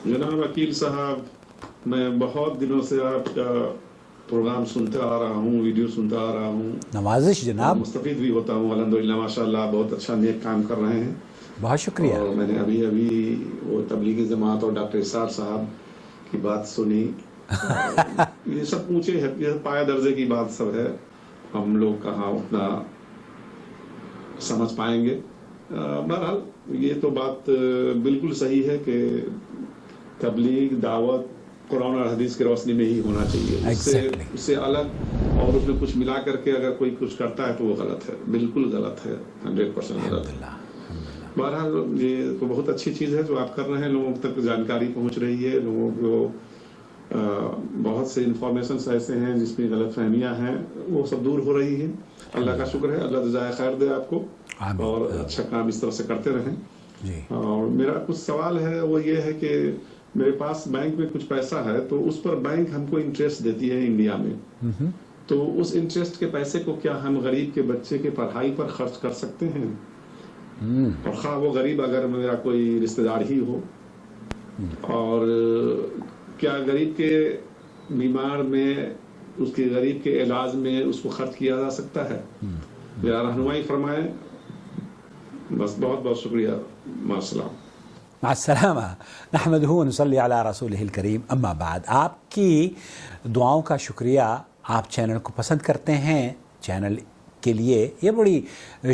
जनाब वकील साहब, मैं बहुत दिनों से आपका प्रोग्राम सुनता आ रहा हूँ, वीडियो सुनता आ रहा हूँ, नवाजिश जनाब, मुस्तफीद भी होता हूँ। अल्हम्दुलिल्लाह माशाअल्लाह बहुत अच्छा नेक काम कर रहे हैं। बहुत शुक्रिया। और मैंने अभी अभी वो तबलीगी जमात और डॉक्टर इसार साहब की बात सुनी। ये सब ऊंचे है, ये पाया दर्जे की बात सब है, हम लोग कहाँ उतना समझ पाएंगे। बहरहाल ये तो बात बिल्कुल सही है कि तबलीग दावत कुरान और हदीस की रोशनी में ही होना चाहिए। उससे अलग और उसमें कुछ मिला करके अगर कोई कुछ करता है तो वो गलत है, बिल्कुल गलत है, 100% गलत है। बहरहाल ये तो बहुत अच्छी चीज़ है जो आप कर रहे हैं, लोगों तक जानकारी पहुंच रही है, लोगों को बहुत से इंफॉर्मेशन ऐसे हैं जिसमें गलत फहमियाँ हैं, वो सब दूर हो रही है। अल्लाह का शुक्र है, अल्लाह जज़ाए खैर दे आपको और अच्छा काम इस तरह से करते रहें। और मेरा कुछ सवाल है, वो ये है कि मेरे पास बैंक में कुछ पैसा है, तो उस पर बैंक हमको इंटरेस्ट देती है इंडिया में, तो उस इंटरेस्ट के पैसे को क्या हम गरीब के बच्चे के पढ़ाई पर खर्च कर सकते हैं? और ख़ास वो गरीब अगर मेरा कोई रिश्तेदार ही हो, और क्या गरीब के बीमार में उसके गरीब के इलाज में उसको खर्च किया जा सकता है? मेरा रहनुमाई फरमाएं। बस बहुत बहुत शुक्रिया। मास्सलाम। मास्सलामा। नहमदुहु व नसल्ली अला रसूलिहिल करीम। अम्मा बाद, आपकी दुआओं का शुक्रिया। आप चैनल को पसंद करते हैं, चैनल के लिए ये बड़ी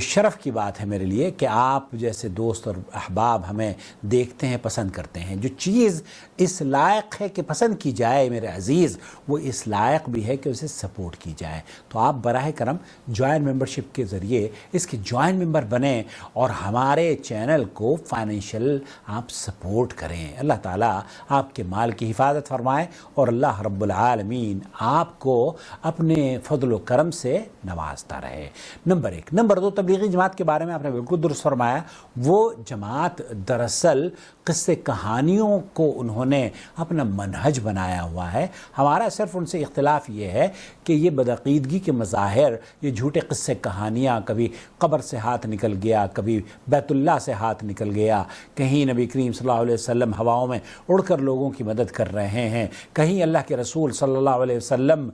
शर्फ की बात है मेरे लिए कि आप जैसे दोस्त और अहबाब हमें देखते हैं, पसंद करते हैं। जो चीज़ इस लायक है कि पसंद की जाए मेरे अज़ीज़, वो इस लायक भी है कि उसे सपोर्ट की जाए। तो आप बराह करम जॉइन मेंबरशिप के ज़रिए इसके जॉइन मेंबर बने और हमारे चैनल को फाइनेंशियल आप सपोर्ट करें। अल्लाह ताला आपके माल की हिफाजत फरमाए और अल्लाह रब्बुल आलमीन आपको अपने फضل व करम से नवाजता रहे। नंबर 1। नंबर 2, तबलीगी जमात के बारे में आपने बिल्कुल दुरुस्त फरमाया। वो जमात दरअसल किस्से कहानियों को उन्होंने अपना मनहज बनाया हुआ है। हमारा सिर्फ उनसे इख्तिलाफ ये है कि ये बदअक़ीदगी के मज़ाहिर, ये झूठे किस्से कहानियाँ, कभी कब्र से हाथ निकल गया, कभी बैतुल्लाह से हाथ निकल गया, कहीं नबी करीम सल्लल्लाहु अलैहि वसल्लम हवाओं में उड़कर लोगों की मदद कर रहे हैं, कहीं अल्लाह के रसूल सल्लल्लाहु अलैहि वसल्लम।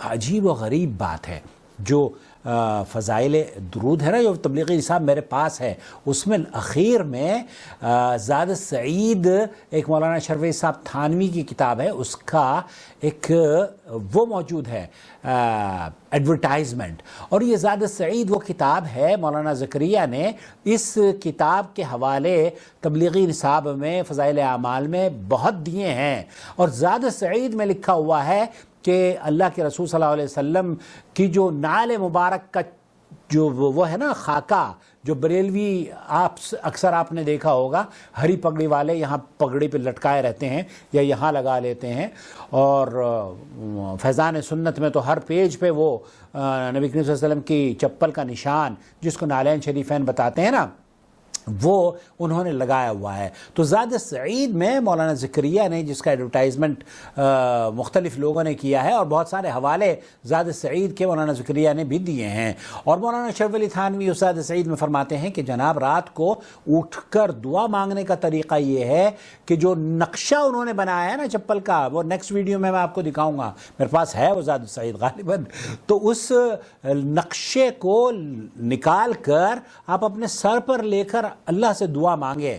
अजीब व गरीब बात है जो फ़ज़ाइल दुरूद है ना, जो तबलीगी निसाब मेरे पास है, उसमें अखीर में ज़ाद सईद, एक मौलाना शरफ़ी साहब थानवी की किताब है, उसका एक वो मौजूद है एडवर्टाइजमेंट। और ये ज़ाद सईद वो किताब है, मौलाना ज़करिया ने इस किताब के हवाले तबलीगी निसाब में फ़ज़ाइल आमाल में बहुत दिए हैं। और ज़ाद सईद में लिखा हुआ है कि अल्लाह के रसूल सल्लल्लाहु अलैहि वसल्लम की जो नाल मुबारक का जो वो है ना खाका, जो बरेलवी आप अक्सर आपने देखा होगा, हरी पगड़ी वाले यहाँ पगड़ी पे लटकाए रहते हैं या यहाँ लगा लेते हैं। और फैज़ान सुन्नत में तो हर पेज पे वो नबी करीम सल्लल्लाहु अलैहि वसल्लम की चप्पल का निशान, जिसको नालैन शरीफैन बताते हैं ना, वो उन्होंने लगाया हुआ है। तो ज़ाद सईद में मौलाना ज़करिया ने, जिसका एडवर्टाइजमेंट मुख्तलिफ़ लोगों ने किया है, और बहुत सारे हवाले ज़ाद सईद के मौलाना ज़करिया ने भी दिए हैं। और मौलाना शरफ़ अली थानवी उस ज़ाद सईद में फरमाते हैं कि जनाब रात को उठकर दुआ मांगने का तरीक़ा ये है कि जो नक्शा उन्होंने बनाया है ना चप्पल का, वो नेक्स्ट वीडियो में मैं आपको दिखाऊँगा, मेरे पास है वो ज़ाद सईद गालिबन। तो उस नक्शे को निकाल कर आप अपने सर पर लेकर अल्लाह से दुआ मांगे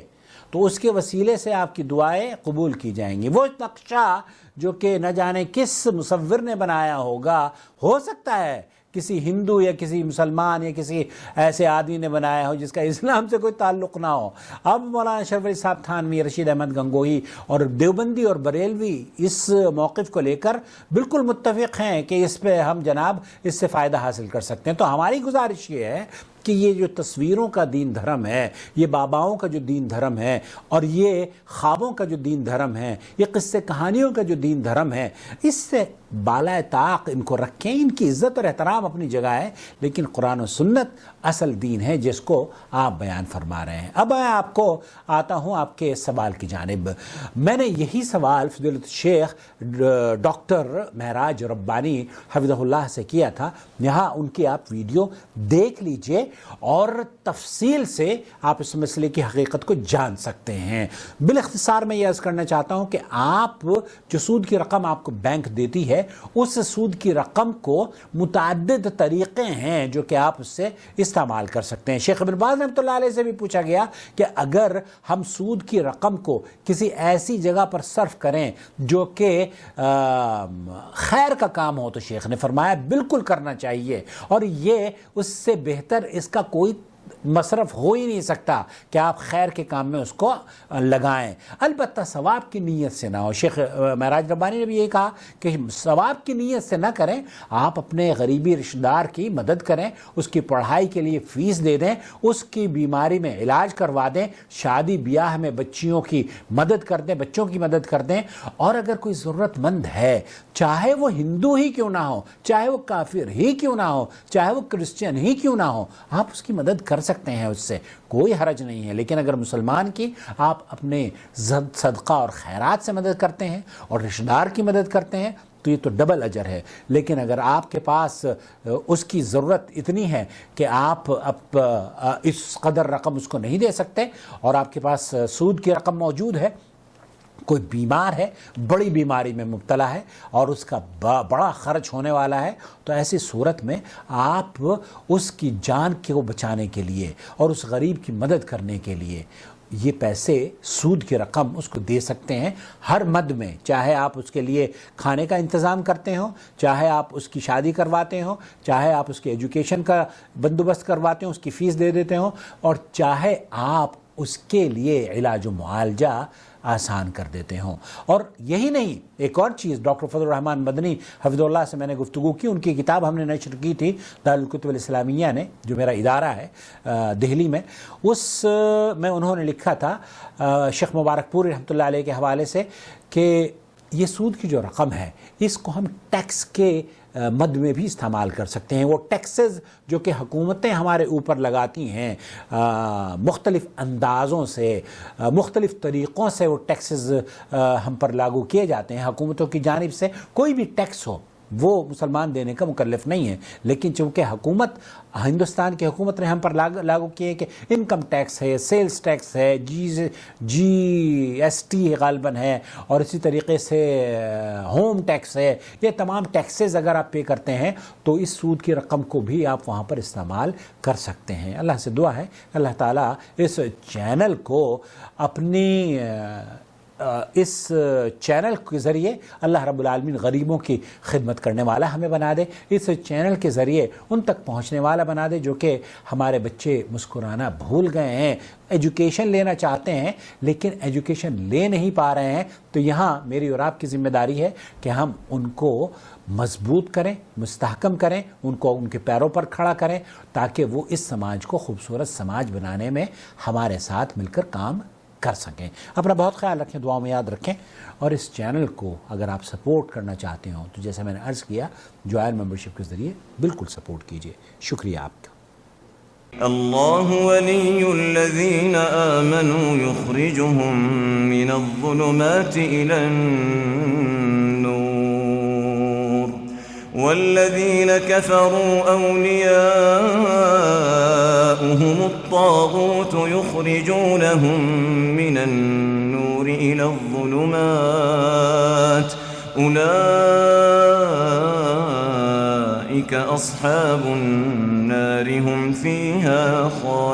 तो उसके वसीले से आपकी दुआएं कबूल की जाएंगी। वो नक्शा जो कि न जाने किस मुसव्विर ने बनाया होगा, हो सकता है किसी हिंदू या किसी मुसलमान या किसी ऐसे आदमी ने बनाया हो जिसका इस्लाम से कोई ताल्लुक़ ना हो। अब मौलाना शरफ़ अली साहब थानवी, रशीद अहमद गंगोही और देवबंदी और बरेलवी इस मौक़िफ़ को लेकर बिल्कुल मुत्तफ़िक़ हैं कि इस पे हम जनाब इससे फ़ायदा हासिल कर सकते हैं। तो हमारी गुजारिश ये है कि ये जो तस्वीरों का दीन धर्म है, ये बाबाओं का जो दीन धर्म है, और ये ख्वाबों का जो दीन धर्म है, ये किस्से कहानियों का जो दीन धर्म है, इससे بالائے طاق ان کو رکھیں. ان کی عزت اور احترام اپنی جگہ ہے، لیکن قرآن و سنت اصل دین ہے جس کو آپ بیان فرما رہے ہیں. اب میں آپ کو آتا ہوں آپ کے سوال کی جانب. میں نے یہی سوال فضیلت الشیخ ڈاکٹر معراج ربانی حفظہ اللہ سے کیا تھا. یہاں ان کی آپ ویڈیو دیکھ لیجئے اور تفصیل سے آپ اس مسئلے کی حقیقت کو جان سکتے ہیں. بالاختصار میں یہ عرض کرنا چاہتا ہوں کہ آپ جو سود کی رقم آپ کو بینک دیتی ہے، اس سود کی رقم کو متعدد طریقے ہیں جو کہ آپ اس سے استعمال کر سکتے ہیں. شیخ ابن باز رحمۃ اللہ علیہ سے بھی پوچھا گیا کہ اگر ہم سود کی رقم کو کسی ایسی جگہ پر صرف کریں جو کہ خیر کا کام ہو، تو شیخ نے فرمایا بالکل کرنا چاہیے، اور یہ اس سے بہتر اس کا کوئی مصرف ہو ہی نہیں سکتا کہ آپ خیر کے کام میں اس کو لگائیں، البتہ ثواب کی نیت سے نہ ہو. شیخ معراج ربانی نے بھی یہ کہا کہ ثواب کی نیت سے نہ کریں، آپ اپنے غریبی رشتہ دار کی مدد کریں، اس کی پڑھائی کے لیے فیس دے دیں، اس کی بیماری میں علاج کروا دیں، شادی بیاہ میں بچیوں کی مدد کر دیں، بچوں کی مدد کر دیں. اور اگر کوئی ضرورت مند ہے، چاہے وہ ہندو ہی کیوں نہ ہو، چاہے وہ کافر ہی کیوں نہ ہو، چاہے وہ کرسچن ہی کیوں نہ ہو، آپ اس کی مدد کر سکتے ہیں، اس سے کوئی حرج نہیں ہے. لیکن اگر مسلمان کی آپ اپنے صدقہ اور خیرات سے مدد کرتے ہیں اور رشتہ دار کی مدد کرتے ہیں تو یہ تو ڈبل اجر ہے. لیکن اگر آپ کے پاس اس کی ضرورت اتنی ہے کہ آپ اب اس قدر رقم اس کو نہیں دے سکتے اور آپ کے پاس سود کی رقم موجود ہے، کوئی بیمار ہے، بڑی بیماری میں مبتلا ہے اور اس کا بڑا خرچ ہونے والا ہے، تو ایسی صورت میں آپ اس کی جان کو بچانے کے لیے اور اس غریب کی مدد کرنے کے لیے یہ پیسے، سود کی رقم اس کو دے سکتے ہیں ہر مد میں. چاہے آپ اس کے لیے کھانے کا انتظام کرتے ہوں، چاہے آپ اس کی شادی کرواتے ہوں، چاہے آپ اس کی ایجوکیشن کا بندوبست کرواتے ہوں، اس کی فیس دے دیتے ہوں، اور چاہے آپ اس کے لیے علاج و معالجہ آسان کر دیتے ہوں. اور یہی نہیں، ایک اور چیز ڈاکٹر فضل الرحمان مدنی حفظہ اللہ سے میں نے گفتگو کی، ان کی کتاب ہم نے نشر کی تھی دارالکتب الاسلامیہ نے، جو میرا ادارہ ہے دہلی میں. اس میں انہوں نے لکھا تھا شیخ مبارک پوری رحمۃ اللہ علیہ کے حوالے سے کہ یہ سود کی جو رقم ہے اس کو ہم ٹیکس کے مد میں بھی استعمال کر سکتے ہیں. وہ ٹیکسز جو کہ حکومتیں ہمارے اوپر لگاتی ہیں، مختلف اندازوں سے، مختلف طریقوں سے وہ ٹیکسز ہم پر لاگو کیے جاتے ہیں حکومتوں کی جانب سے. کوئی بھی ٹیکس ہو وہ مسلمان دینے کا مکلف نہیں ہے، لیکن چونکہ ہندوستان کی حکومت نے ہم پر لاگو کیے کہ انکم ٹیکس ہے، سیلز ٹیکس ہے، جی ایس ٹی غالباً ہے، اور اسی طریقے سے ہوم ٹیکس ہے. یہ تمام ٹیکسز اگر آپ پے کرتے ہیں تو اس سود کی رقم کو بھی آپ وہاں پر استعمال کر سکتے ہیں. اللہ سے دعا ہے اللہ تعالیٰ اس چینل کو اپنی اس چینل کے ذریعے اللہ رب العالمین غریبوں کی خدمت کرنے والا ہمیں بنا دے، اس چینل کے ذریعے ان تک پہنچنے والا بنا دے جو کہ ہمارے بچے مسکرانا بھول گئے ہیں، ایجوکیشن لینا چاہتے ہیں لیکن ایجوکیشن لے نہیں پا رہے ہیں. تو یہاں میری اور آپ کی ذمہ داری ہے کہ ہم ان کو مضبوط کریں، مستحکم کریں، ان کو ان کے پیروں پر کھڑا کریں تاکہ وہ اس سماج کو خوبصورت سماج بنانے میں ہمارے ساتھ مل کر کام کر سکیں. اپنا بہت خیال رکھیں، دعاؤں میں یاد رکھیں، اور اس چینل کو اگر آپ سپورٹ کرنا چاہتے ہوں تو جیسے میں نے عرض کیا جوائر ممبرشپ کے ذریعے بالکل سپورٹ کیجئے. شکریہ آپ کا. اللہ ولی الذین آمنوا یخرجهم من الظلمات إلى النور والذین كفروا أولیاؤهم الطاغوت یخرجونهم من النور إلى الظلمات أولئك أصحاب النار هم فيها خالدون.